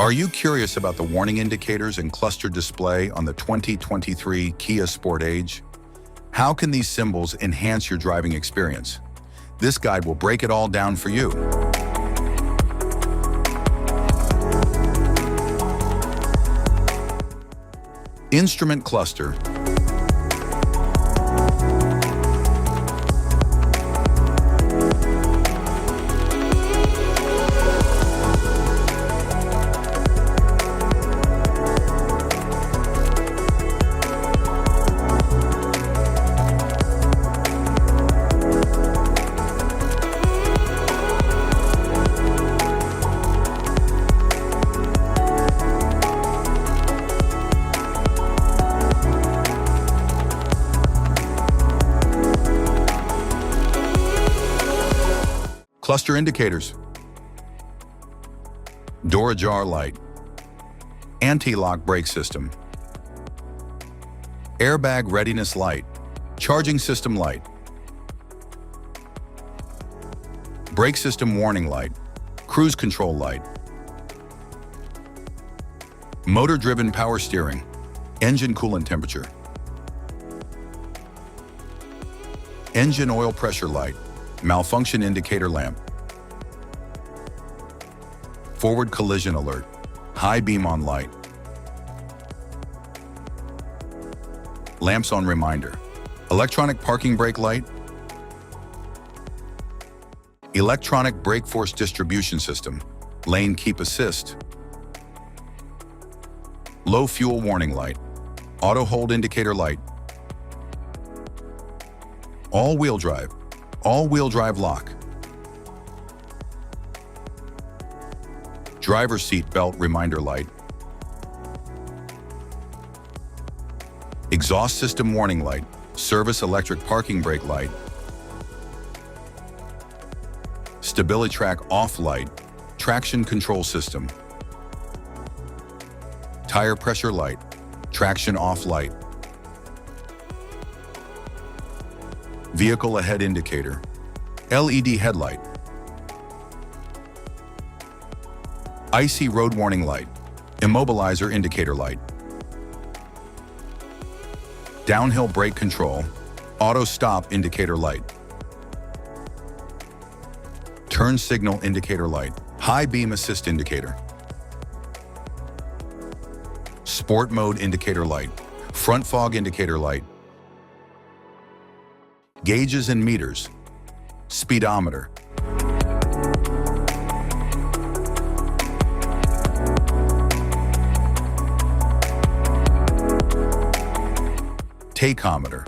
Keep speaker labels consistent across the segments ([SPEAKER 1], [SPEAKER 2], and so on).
[SPEAKER 1] Are you curious about the warning indicators and cluster display on the 2023 Kia Sportage? How can these symbols enhance your driving experience? This guide will break it all down for you. Instrument cluster. Cluster indicators. Door ajar light. Anti-lock brake system. Airbag readiness light. Charging system light. Brake system warning light. Cruise control light. Motor-driven power steering. Engine coolant temperature. Engine oil pressure light. Malfunction indicator lamp. Forward collision alert. High beam on light. Lamps on reminder. Electronic parking brake light. Electronic brake force distribution system. Lane keep assist. Low fuel warning light. Auto hold indicator light. All-wheel drive. All-wheel drive lock. Driver's seat belt reminder light. Exhaust system warning light. Service electric parking brake light. Stability track off light. Traction control system. Tire pressure light. Traction off light. Vehicle ahead indicator. LED headlight. Icy road warning light. Immobilizer indicator light. Downhill brake control. Auto stop indicator light. Turn signal indicator light. High beam assist indicator. Sport mode indicator light. Front fog indicator light. Gauges and meters. Speedometer. Tachometer.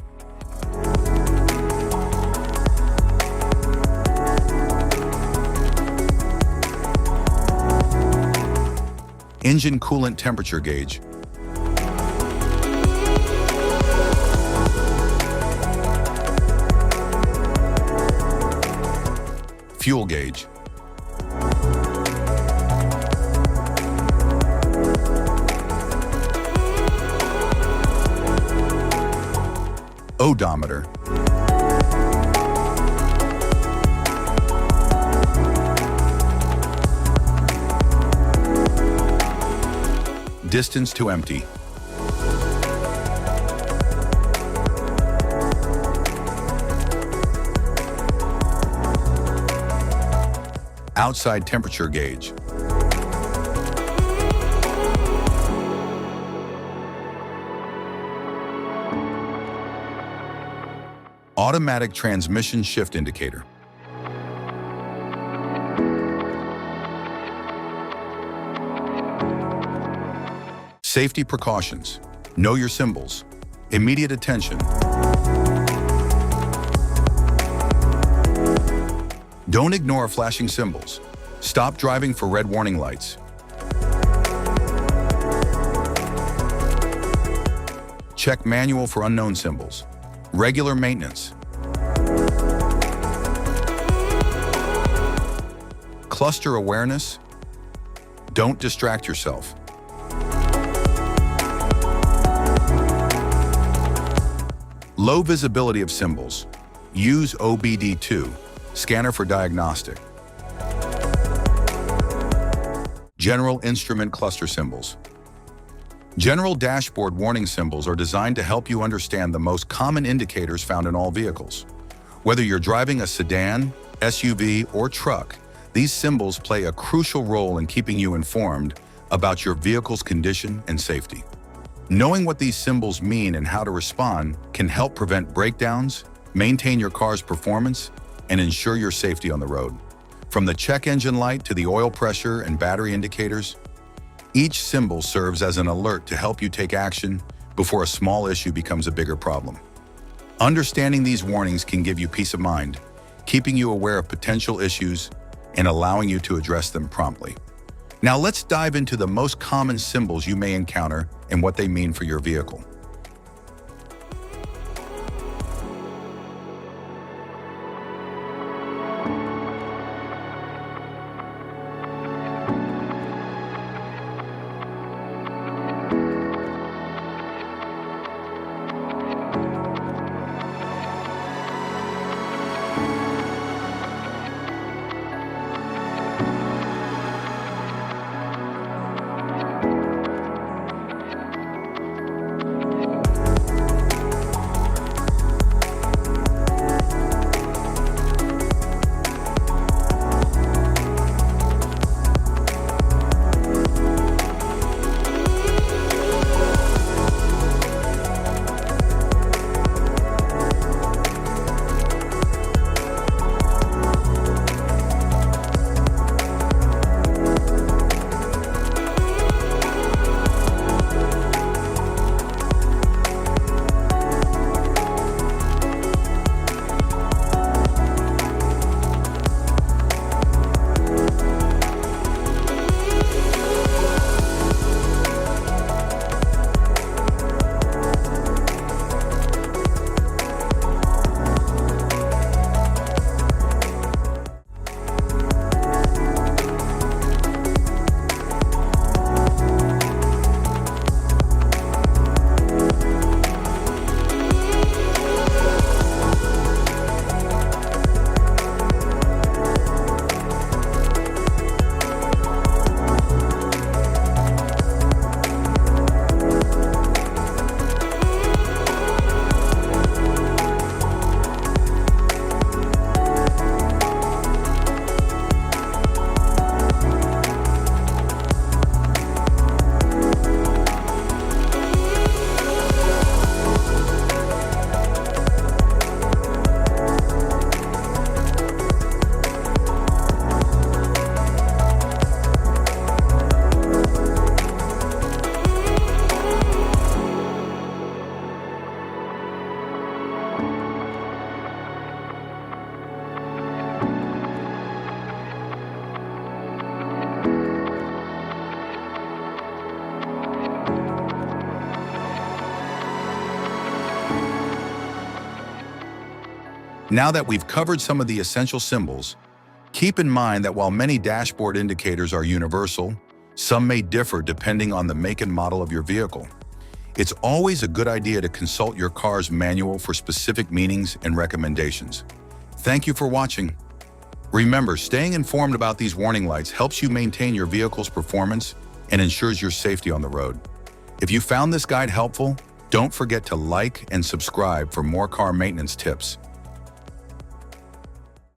[SPEAKER 1] Engine coolant temperature gauge. Fuel gauge. Odometer. Distance to empty. Outside temperature gauge. Automatic transmission shift indicator. Safety precautions. Know your symbols. Immediate attention. Don't ignore flashing symbols. Stop driving for red warning lights. Check manual for unknown symbols. Regular maintenance. Cluster awareness. Don't distract yourself. Low visibility of symbols. Use OBD2, scanner for diagnostic. General instrument cluster symbols. General dashboard warning symbols are designed to help you understand the most common indicators found in all vehicles. Whether you're driving a sedan, SUV, or truck, these symbols play a crucial role in keeping you informed about your vehicle's condition and safety. Knowing what these symbols mean and how to respond can help prevent breakdowns, maintain your car's performance, and ensure your safety on the road. From the check engine light to the oil pressure and battery indicators, each symbol serves as an alert to help you take action before a small issue becomes a bigger problem. Understanding these warnings can give you peace of mind, keeping you aware of potential issues and allowing you to address them promptly. Now let's dive into the most common symbols you may encounter and what they mean for your vehicle. Now that we've covered some of the essential symbols, keep in mind that while many dashboard indicators are universal, some may differ depending on the make and model of your vehicle. It's always a good idea to consult your car's manual for specific meanings and recommendations. Thank you for watching. Remember, staying informed about these warning lights helps you maintain your vehicle's performance and ensures your safety on the road. If you found this guide helpful, don't forget to like and subscribe for more car maintenance tips.